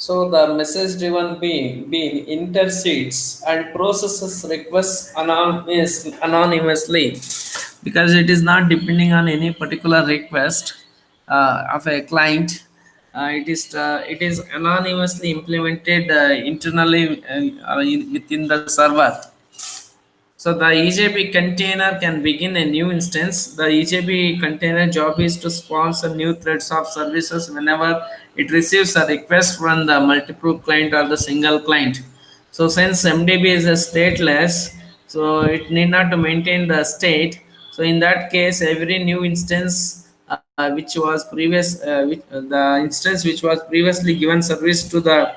So the message-driven being intercedes and processes requests anonymously because it is not depending on any particular request of a client. It is anonymously implemented internally within the server. So the EJB container can begin a new instance. The EJB container job is to sponsor new threads of services whenever it receives a request from the multiple client or the single client. So since MDB is a stateless, so it need not to maintain the state. So in that case, every new instance which was the instance which was previously given service to the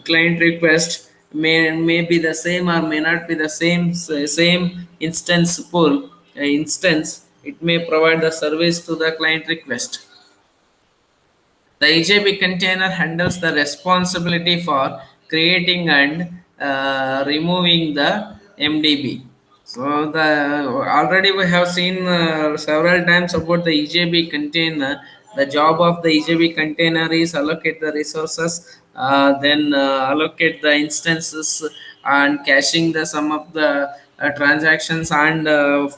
client request may be the same or may not be the same instance pool instance. It may provide the service to the client request. The EJB container handles the responsibility for creating and removing the MDB. So the already we have seen several times about the EJB container. The job of the EJB container is allocate the resources, then allocate the instances and caching the some of the transactions and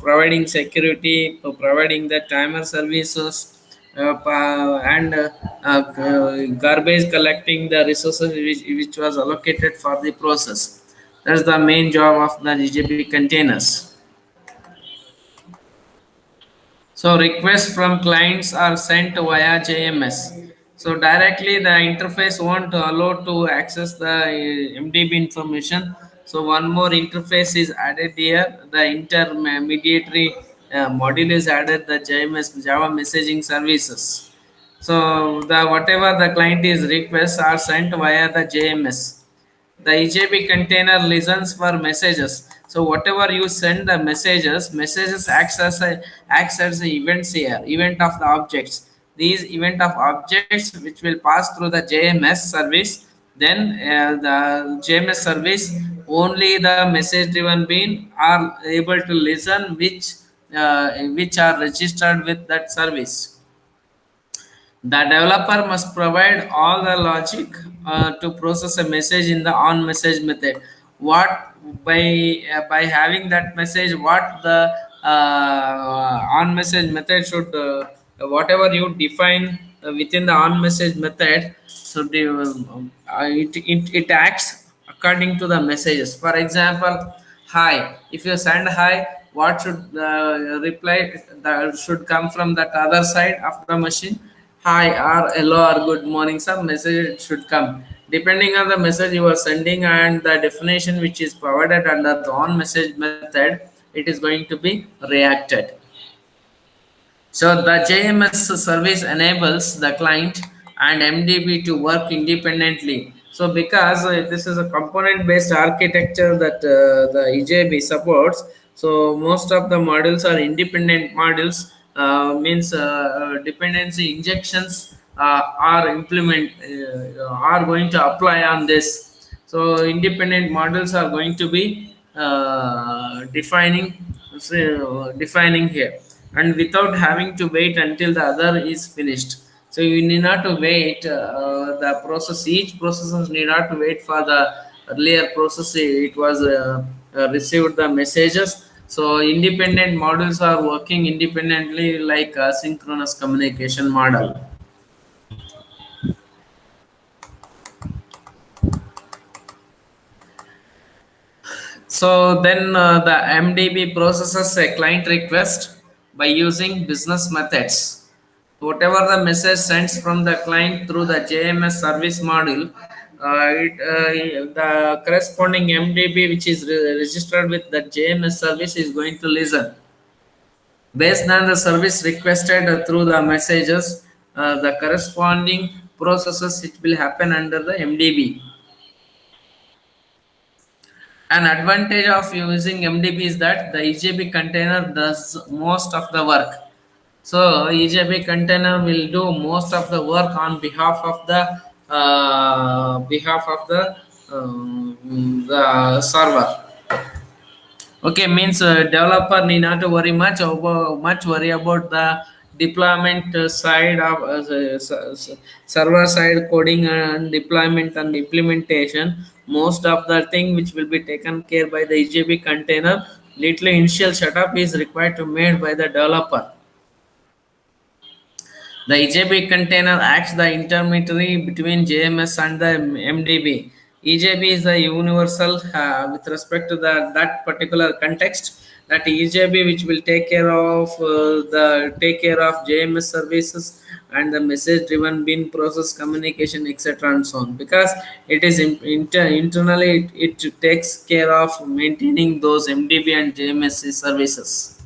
providing security, providing the timer services and garbage collecting the resources which was allocated for the process. That's the main job of the GJP containers. So requests from clients are sent via JMS. So directly the interface won't allow to access the MDB information. So one more interface is added here. The intermediary module is added, the JMS Java messaging services. So the whatever the client is requests are sent via the JMS. The EJB container listens for messages. So whatever you send the messages acts as events here, event of the objects. These event of objects which will pass through the JMS service. Then the JMS service only the message driven being are able to listen which are registered with that service. The developer must provide all the logic to process a message in the on message method. What by having that message, what the on message method should whatever you define within the on message method. So it acts according to the messages. For example, hi. If you send hi, what should reply that should come from that other side of the machine? Hi or hello or good morning. Some message should come. Depending on the message you are sending and the definition which is provided under the on message method, it is going to be reacted. So the JMS service enables the client and MDB to work independently. So because this is a component-based architecture that the EJB supports, so most of the modules are independent modules. Means dependency injections are going to apply on this. So independent models are going to be defining here, and without having to wait until the other is finished. So you need not to wait the process. Each process need not to wait for the earlier process. It was received the messages. So independent models are working independently like a synchronous communication model. So then the MDB processes a client request by using business methods. Whatever the message sends from the client through the JMS service module, the corresponding MDB which is registered with the JMS service is going to listen. Based on the service requested through the messages, the corresponding processes it will happen under the MDB. An advantage of using MDB is that the EJB container does most of the work. So EJB container will do most of the work on behalf of the server. Okay, means developer need not to worry much worry about the deployment side of server side coding and deployment and implementation. Most of the thing which will be taken care by the EJB container. Little initial setup is required to made by the developer. The EJB container acts the intermediary between JMS and the MDB. EJB is the universal with respect to that particular context. That EJB which will take care of JMS services and the message driven bin process communication, etc. and so on, because it is internally it takes care of maintaining those MDB and JMS services.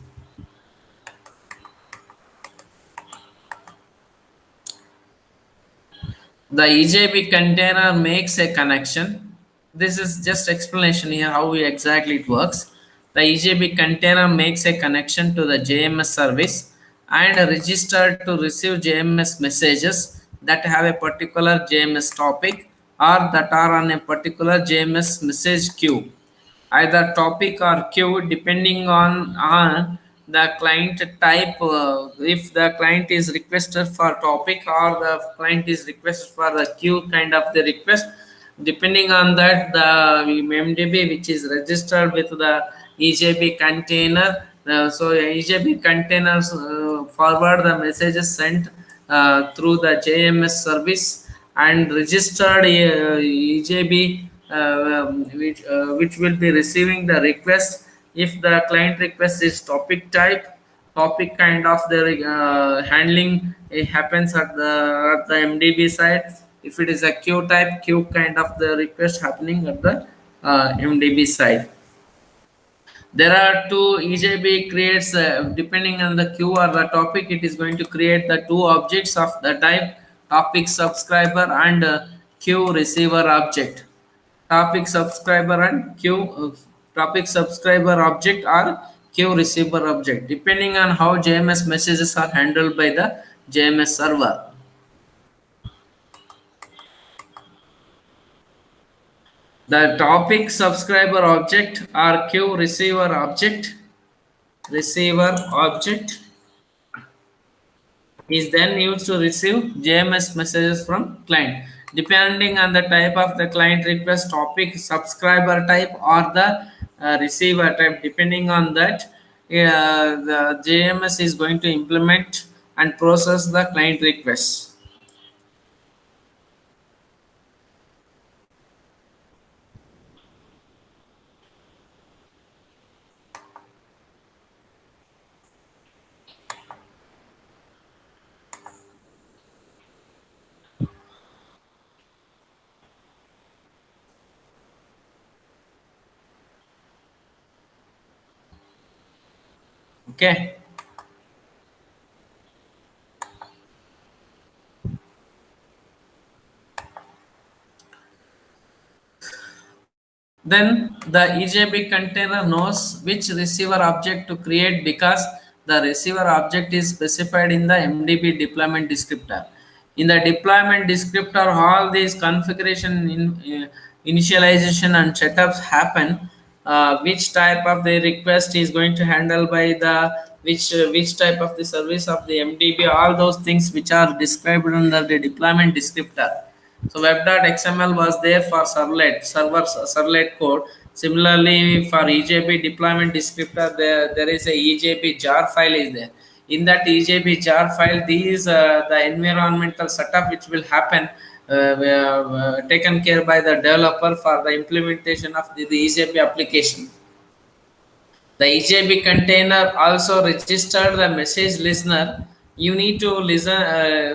The EJB container makes a connection. This is just explanation here how exactly it works. The EJB container makes a connection to the JMS service and registered to receive JMS messages that have a particular JMS topic or that are on a particular JMS message queue, either topic or queue depending on the client type. If the client is requested for topic or the client is requested for the queue kind of the request, depending on that the MDB which is registered with the EJB container. So EJB containers forward the messages sent through the JMS service and registered EJB which will be receiving the request. If the client request is topic type, topic kind of the handling it happens at the MDB side. If it is a queue type, queue kind of the request happening at the MDB side. There are two EJB creates depending on the queue or the topic. It is going to create the two objects of the type topic subscriber and queue receiver object. Topic subscriber and queue topic subscriber object or queue receiver object, depending on how JMS messages are handled by the JMS server. The topic subscriber object or queue receiver object is then used to receive JMS messages from client. Depending on the type of the client request, topic, subscriber type, or the receiver type, depending on that, the JMS is going to implement and process the client request. Okay. Then the EJB container knows which receiver object to create because the receiver object is specified in the MDB deployment descriptor. In the deployment descriptor, all these configuration initialization and setups happen. Which type of the request is going to handle by the which type of the service of the MDB, all those things which are described under the deployment descriptor. So web.xml was there for servlet code. Similarly, for EJB deployment descriptor, there is a EJB jar file is there. In that EJB jar file, these the environmental setup which will happen taken care by the developer for the implementation of the EJB application. The EJB container also registered the message listener. You need to listen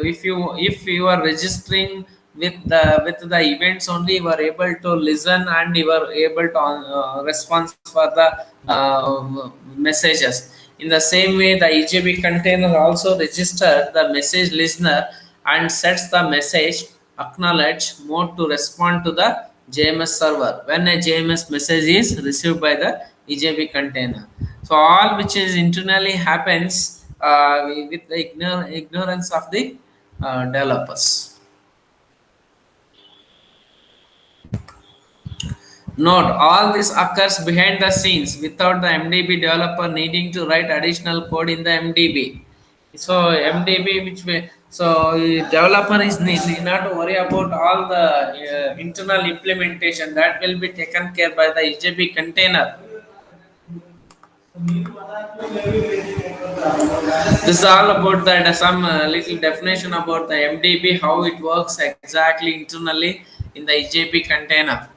if you are registering with the events only, you are able to listen and you are able to respond for the messages. In the same way, the EJB container also registered the message listener and sets the message acknowledge mode to respond to the JMS server when a JMS message is received by the EJB container. So all which is internally happens with the ignorance of the developers. Note, all this occurs behind the scenes without the MDB developer needing to write additional code in the MDB. So MDB, which way, so developer is need not to worry about all the internal implementation that will be taken care by the EJB container. This is all about that some little definition about the MDB, how it works exactly internally in the EJB container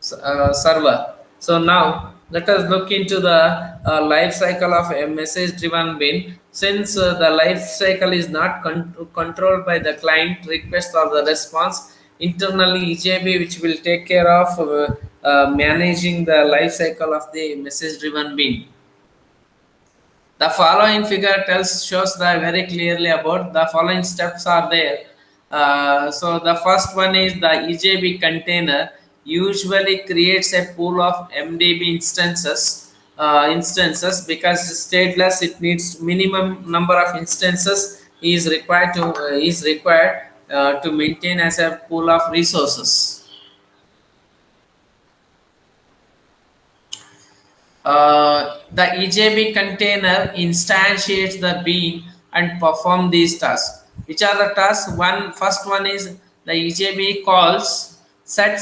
server. So now let us look into the life cycle of a message driven bin. Since the life cycle is not controlled by the client request or the response, internally EJB which will take care of managing the life cycle of the message driven bin. The following figure tells shows the very clearly about the following steps are there. So the first one is the EJB container usually creates a pool of MDB instances because stateless it needs minimum number of instances is required to maintain as a pool of resources. The EJB container instantiates the bean and perform these tasks. Which are the tasks? First one is the EJB calls set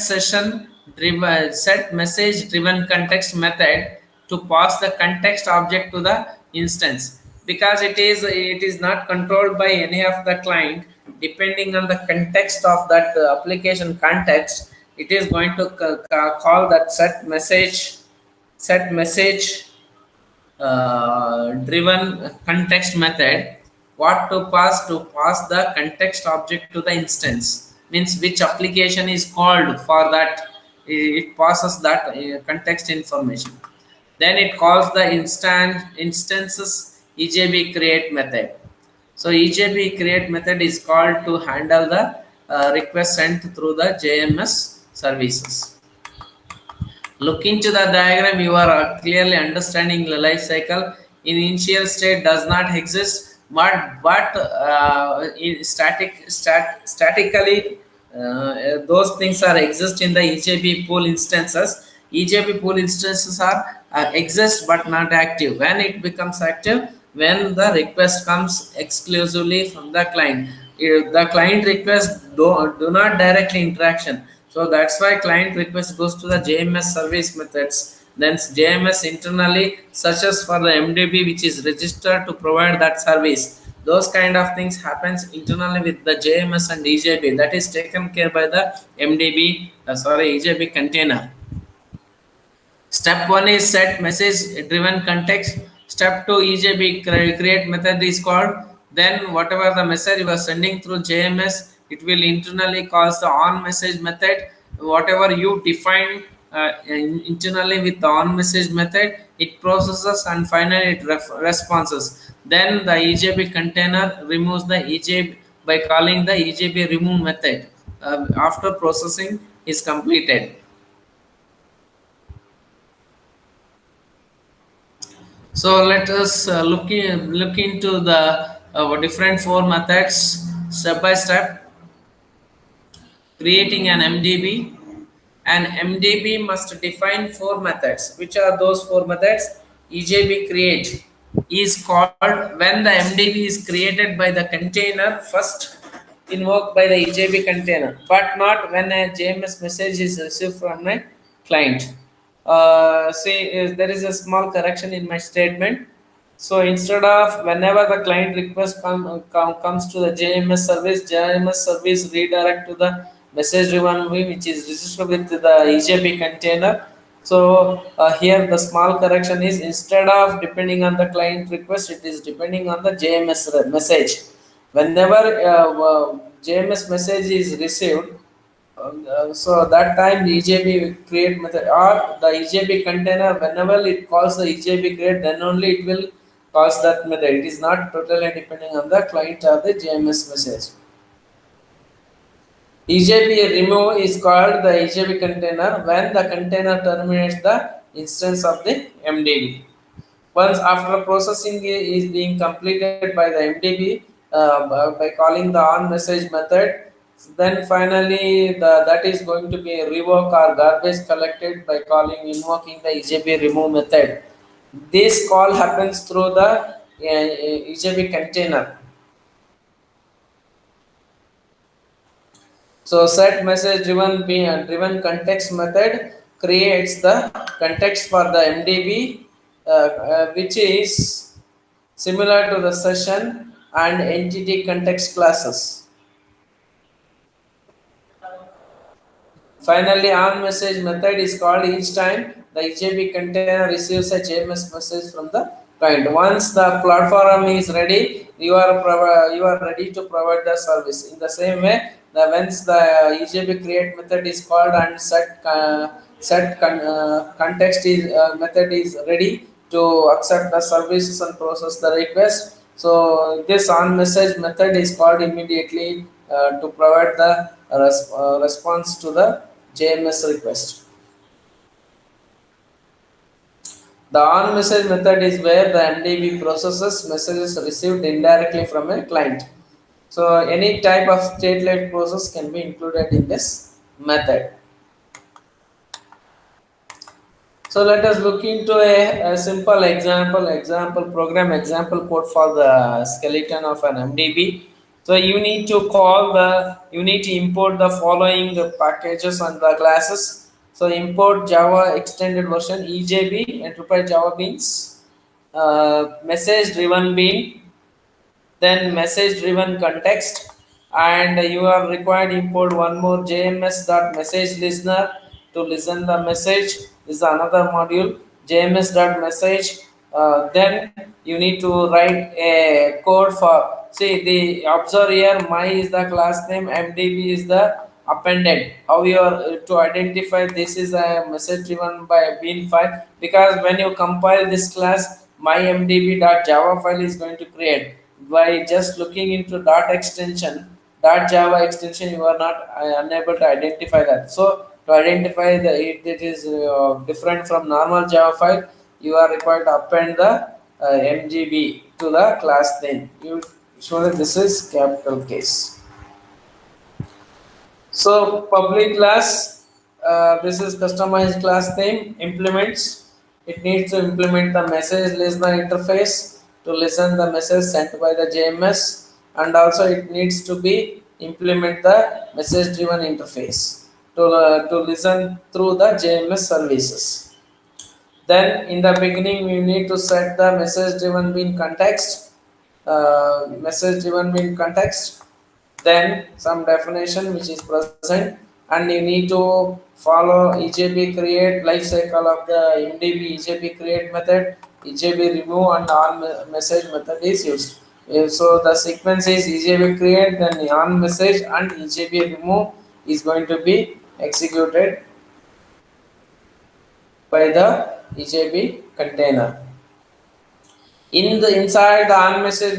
message driven context method to pass the context object to the instance, because it is not controlled by any of the client. Depending on the context of that application context, it is going to call that set message driven context method. What to pass the context object to the instance, means which application is called for that. It passes that context information. Then it calls the instances EJB create method. So EJB create method is called to handle the request sent through the JMS services. Look into the diagram, you are clearly understanding the life cycle. In initial state does not exist, but in statically those things are exist in the EJB pool instances. EJB pool instances are exist but not active. When it becomes active, when the request comes exclusively from the client. If the client request do not directly interaction, so that's why client request goes to the JMS service methods. Then JMS internally searches for the MDB which is registered to provide that service. Those kind of things happens internally with the JMS and EJB, that is taken care by the MDB, EJB container. Step 1 is set message driven context. Step 2 EJB create method is called. Then whatever the message you are sending through JMS, it will internally calls the on message method. Whatever you define internally with the on message method, it processes and finally it responses. Then the EJB container removes the EJB by calling the EJB remove method after processing is completed. So let us look into the different four methods step by step. Creating an MDB. An MDB must define four methods. Which are those four methods? EJB create is called when the MDB is created by the container first invoked by the EJB container, but not when a JMS message is received from a client. There is a small correction in my statement. So instead of whenever the client request comes to the JMS service redirect to the message driven view which is registered with the EJB container. So here the small correction is instead of depending on the client request, it is depending on the JMS message. Whenever JMS message is received, so that time the EJB create method or the EJB container, whenever it calls the EJB create, then only it will calls that method. It is not totally depending on the client or the JMS message. EJB remove is called the EJB container when the container terminates the instance of the MDB. Once after processing is being completed by the MDB by calling the on message method, then finally that is going to be revoke or garbage collected by calling invoking the EJB remove method. This call happens through the EJB container. So set message driven context method creates the context for the MDB, which is similar to the session and entity context classes. Finally, on message method is called each time the HAB container receives a JMS message from the client. Once the platform is ready, you are ready to provide the service. In the same way, the once the EJB create method is called and context is method is ready to accept the services and process the request. So this on message method is called immediately to provide the response to the JMS request. The on message method is where the MDB processes messages received indirectly from a client. So any type of stateless process can be included in this method. So let us look into a simple example program, example code for the skeleton of an MDB. So you need to import the following packages and the classes. So import Java extended version EJB, Enterprise Java Beans, message driven bean, then message driven context, and you are required to import one more jms dot message listener to listen the message is another module jms dot message. Then you need to write a code for, see, the observe here, my is the class name, mdb is the appended. How you are to identify this is a message driven by bean file, because when you compile this class, my mdb.java file is going to create by just looking into dot extension, dot java extension. You are not unable to identify that. So to identify the it is different from normal java file, you are required to append the mgb to the class name. You show that this is capital case. So public class, this is customized class name implements. It needs to implement the message listener interface to listen the message sent by the JMS, and also it needs to be implement the message driven interface to listen through the JMS services. Then in the beginning, we need to set the message driven bean context, message driven bean context, then some definition which is present, and you need to follow EJB create life cycle of the MDB EJB create method, EJB remove, and on message method is used. So the sequence is EJB create, then the on message and EJB remove is going to be executed by the EJB container. In the inside the onMessage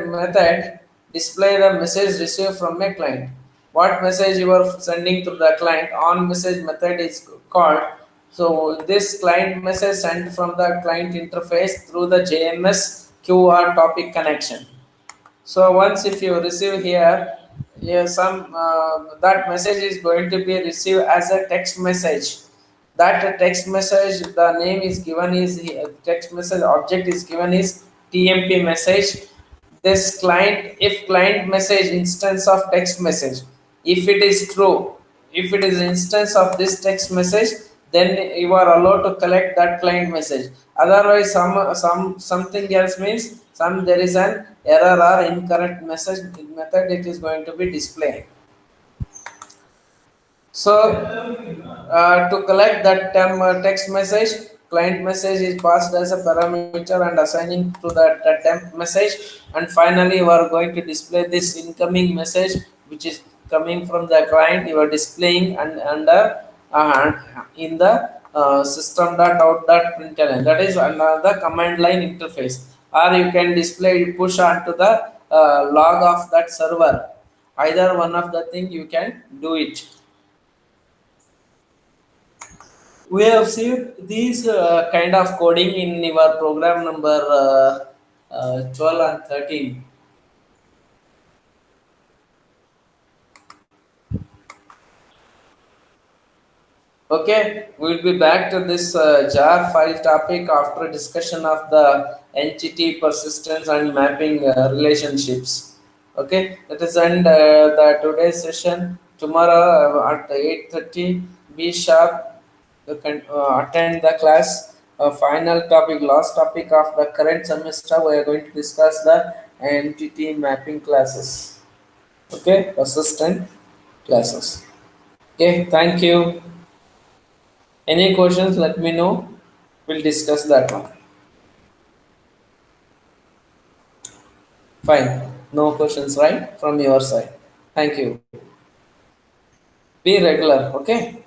method, display the message received from a client. What message you are sending to the client, onMessage method is called. So this client message sent from the client interface through the JMS QR topic connection. So once if you receive here, yeah, some that message is going to be received as a text message. That text message, the name is given is text message object is given is TMP message. This client, if client message instance of text message, if it is true, if it is instance of this text message, then you are allowed to collect that client message. Otherwise something else means some there is an error or incorrect message method, it is going to be displayed. So to collect that text message, client message is passed as a parameter and assigning to that temp message, and finally you are going to display this incoming message which is coming from the client. You are displaying and under in the system.out.println, that is another command line interface, or you can display push onto the log of that server. Either one of the thing you can do it. We have seen these kind of coding in your program number 12 and 13. Okay, we'll be back to this jar file topic after discussion of the entity persistence and mapping relationships. Okay, that is end the today's session. Tomorrow at 8:30, be sharp. You can attend the class. Final topic, last topic of the current semester. We are going to discuss the entity mapping classes. Okay, persistent classes. Okay, thank you. Any questions, let me know. We'll discuss that one. Fine. No questions, right? From your side. Thank you. Be regular, okay?